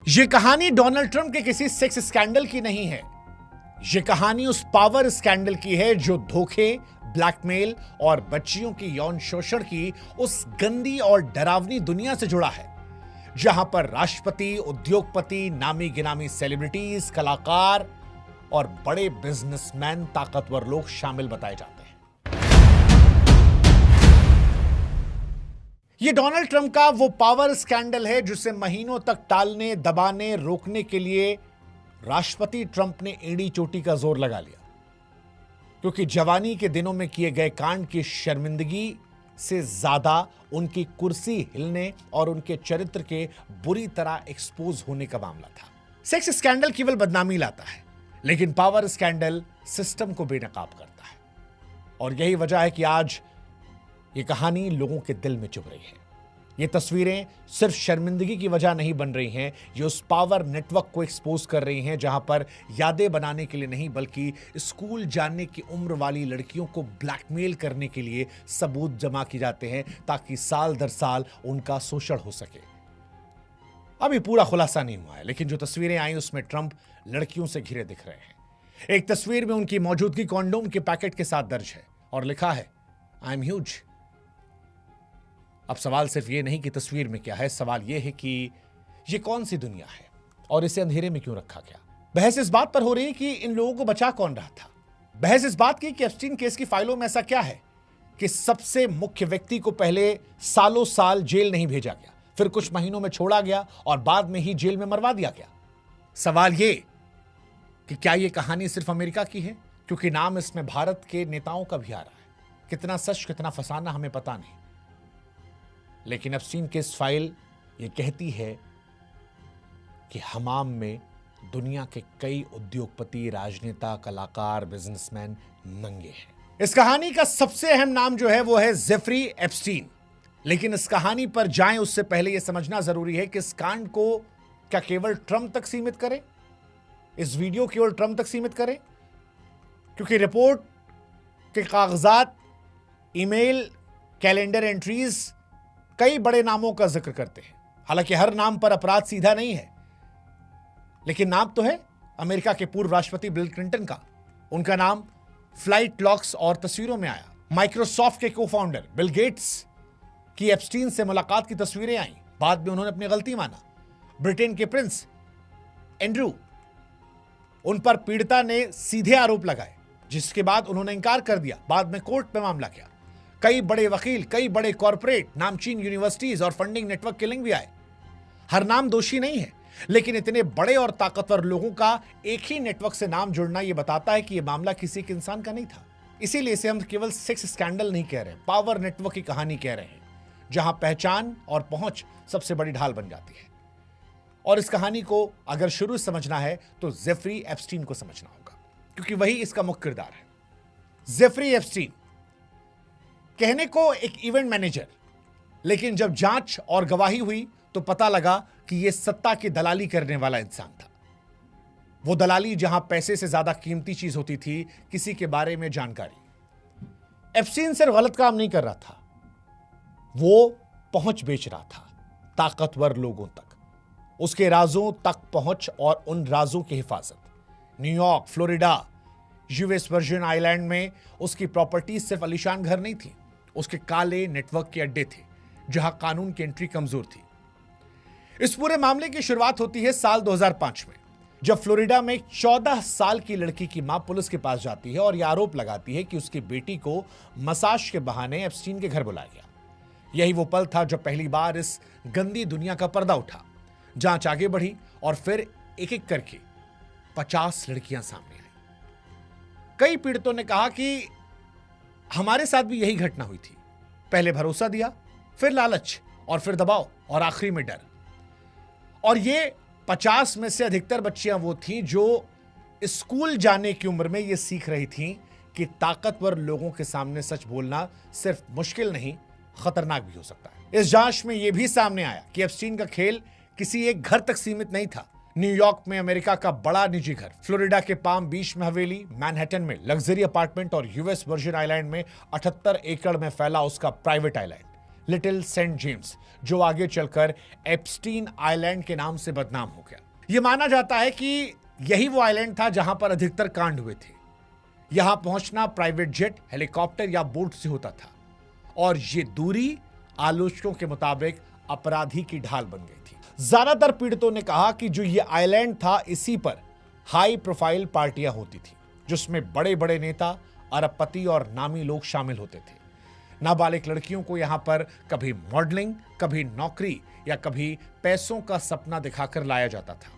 यह कहानी Donald Trump के किसी सेक्स स्कैंडल की नहीं है। यह कहानी उस पावर स्कैंडल की है जो धोखे, ब्लैकमेल और बच्चियों की यौन शोषण की उस गंदी और डरावनी दुनिया से जुड़ा है, जहां पर राष्ट्रपति, उद्योगपति, नामी गिनामी सेलिब्रिटीज, कलाकार और बड़े बिजनेसमैन, ताकतवर लोग शामिल बताए जाते हैं। यह डोनाल्ड ट्रंप का वो पावर स्कैंडल है जिसे महीनों तक टालने, दबाने, रोकने के लिए राष्ट्रपति ट्रंप ने एड़ी चोटी का जोर लगा लिया, क्योंकि जवानी के दिनों में किए गए कांड की शर्मिंदगी से ज्यादा उनकी कुर्सी हिलने और उनके चरित्र के बुरी तरह एक्सपोज होने का मामला था। सेक्स स्कैंडल केवल बदनामी लाता है, लेकिन पावर स्कैंडल सिस्टम को बेनकाब करता है। और यही वजह है कि आज ये कहानी लोगों के दिल में चुभ रही है। ये तस्वीरें सिर्फ शर्मिंदगी की वजह नहीं बन रही हैं, ये उस पावर नेटवर्क को एक्सपोज कर रही हैं जहां पर यादें बनाने के लिए नहीं बल्कि स्कूल जाने की उम्र वाली लड़कियों को ब्लैकमेल करने के लिए सबूत जमा किए जाते हैं ताकि साल दर साल उनका शोषण हो सके। अभी पूरा खुलासा नहीं हुआ है, लेकिन जो तस्वीरें आई उसमें ट्रंप लड़कियों से घिरे दिख रहे हैं। एक तस्वीर में उनकी मौजूदगी कॉन्डोम के पैकेट के साथ दर्ज है और लिखा है, आई एम ह्यूज। अब सवाल सिर्फ ये नहीं कि तस्वीर में क्या है, सवाल ये है कि ये कौन सी दुनिया है और इसे अंधेरे में क्यों रखा गया। बहस इस बात पर हो रही है कि इन लोगों को बचा कौन रहा था। बहस इस बात की कि एप्स्टीन केस की फाइलों में ऐसा क्या है कि सबसे मुख्य व्यक्ति को पहले सालों साल जेल नहीं भेजा गया, फिर कुछ महीनों में छोड़ा गया और बाद में ही जेल में मरवा दिया गया। सवाल ये कि क्या यह कहानी सिर्फ अमेरिका की है, क्योंकि नाम इसमें भारत के नेताओं का भी आ रहा है। कितना सच कितना फसाना हमें पता नहीं, लेकिन एप्स्टीन केस फाइल ये कहती है कि हमाम में दुनिया के कई उद्योगपति, राजनेता, कलाकार, बिजनेसमैन नंगे हैं। इस कहानी का सबसे अहम नाम जो है वो है जेफरी एप्स्टीन। लेकिन इस कहानी पर जाएं उससे पहले यह समझना जरूरी है कि इस कांड को क्या केवल ट्रंप तक सीमित करें, इस वीडियो केवल ट्रंप तक सीमित करें, क्योंकि रिपोर्ट के कागजात, ईमेल, कैलेंडर एंट्रीज कई बड़े नामों का जिक्र करते हैं। हालांकि हर नाम पर अपराध सीधा नहीं है, लेकिन नाम तो है अमेरिका के पूर्व राष्ट्रपति बिल क्लिंटन का। उनका नाम फ्लाइट लॉग्स और तस्वीरों में आया। माइक्रोसॉफ्ट के को-फाउंडर बिल गेट्स की एप्स्टीन से मुलाकात की तस्वीरें आई, बाद में उन्होंने अपनी गलती माना। ब्रिटेन के प्रिंस एंड्रू, उन पर पीड़िता ने सीधे आरोप लगाए, जिसके बाद उन्होंने इंकार कर दिया। बाद में कोर्ट में मामला गया। कई बड़े वकील, कई बड़े कॉर्पोरेट, नामचीन यूनिवर्सिटीज और फंडिंग नेटवर्क के लिंक भी आए। हर नाम दोषी नहीं है, लेकिन इतने बड़े और ताकतवर लोगों का एक ही नेटवर्क से नाम जुड़ना यह बताता है कि यह मामला किसी के इंसान का नहीं था। इसीलिए इसे हम केवल सेक्स स्कैंडल नहीं कह रहे, पावर नेटवर्क की कहानी कह रहे हैं, जहां पहचान और पहुंच सबसे बड़ी ढाल बन जाती है। और इस कहानी को अगर शुरू समझना है तो जेफरी एप्स्टीन को समझना होगा, क्योंकि वही इसका मुख्य किरदार है। जेफरी एप्स्टीन कहने को एक इवेंट मैनेजर, लेकिन जब जांच और गवाही हुई तो पता लगा कि यह सत्ता की दलाली करने वाला इंसान था। वो दलाली जहां पैसे से ज्यादा कीमती चीज होती थी किसी के बारे में जानकारी। एप्स्टीन सिर्फ गलत काम नहीं कर रहा था, वो पहुंच बेच रहा था ताकतवर लोगों तक, उसके राजों तक पहुंच और उन राजों की हिफाजत। New York, Florida, US Virgin Island में उसकी प्रॉपर्टी सिर्फ आलीशान घर नहीं थी, उसके काले नेटवर्क के अड्डे थे जहां कानून की एंट्री कमजोर थी। इस पूरे मामले की शुरुआत होती है साल 2005 में, जब फ्लोरिडा में 14 साल की लड़की की मां पुलिस के पास जाती है और यह आरोप लगाती है कि उसकी बेटी को मसाज के बहाने एप्स्टीन के घर बुलाया गया। यही वो पल था जब पहली बार इस गंदी दुनिया का पर्दा उठा। जांच आगे बढ़ी और फिर एक एक करके 50 लड़कियां सामने आई। कई पीड़ितों ने कहा कि हमारे साथ भी यही घटना हुई थी। पहले भरोसा दिया, फिर लालच और फिर दबाव और आखिरी में डर। और ये 50 में से अधिकतर बच्चियां वो थीं जो स्कूल जाने की उम्र में ये सीख रही थीं कि ताकतवर लोगों के सामने सच बोलना सिर्फ मुश्किल नहीं, खतरनाक भी हो सकता है। इस जांच में यह भी सामने आया कि एप्स्टीन का खेल किसी एक घर तक सीमित नहीं था। न्यूयॉर्क में अमेरिका का बड़ा निजी घर, फ्लोरिडा के पाम बीच में हवेली, मैनहट्टन में लग्जरी अपार्टमेंट और यूएस वर्जिन आइलैंड में 78 एकड़ में फैला उसका private island. Little Saint James, जो आगे चलकर एप्स्टीन आइलैंड के नाम से बदनाम हो गया। यह माना जाता है कि यही वो आइलैंड था जहां पर अधिकतर कांड हुए थे। यहां पहुंचना प्राइवेट जेट, हेलीकॉप्टर या बोट से होता था और यह दूरी आलोचकों के मुताबिक अपराधी की ढाल बन गई थी। ज्यादातर पीड़ितों ने कहा कि जो यह आइलैंड था, इसी पर हाई प्रोफाइल पार्टियां होती थी, जिसमें बड़े बड़े नेता, अरबपति और नामी लोग शामिल होते थे। नाबालिग लड़कियों को यहां पर कभी मॉडलिंग, कभी नौकरी या कभी पैसों का सपना दिखाकर लाया जाता था।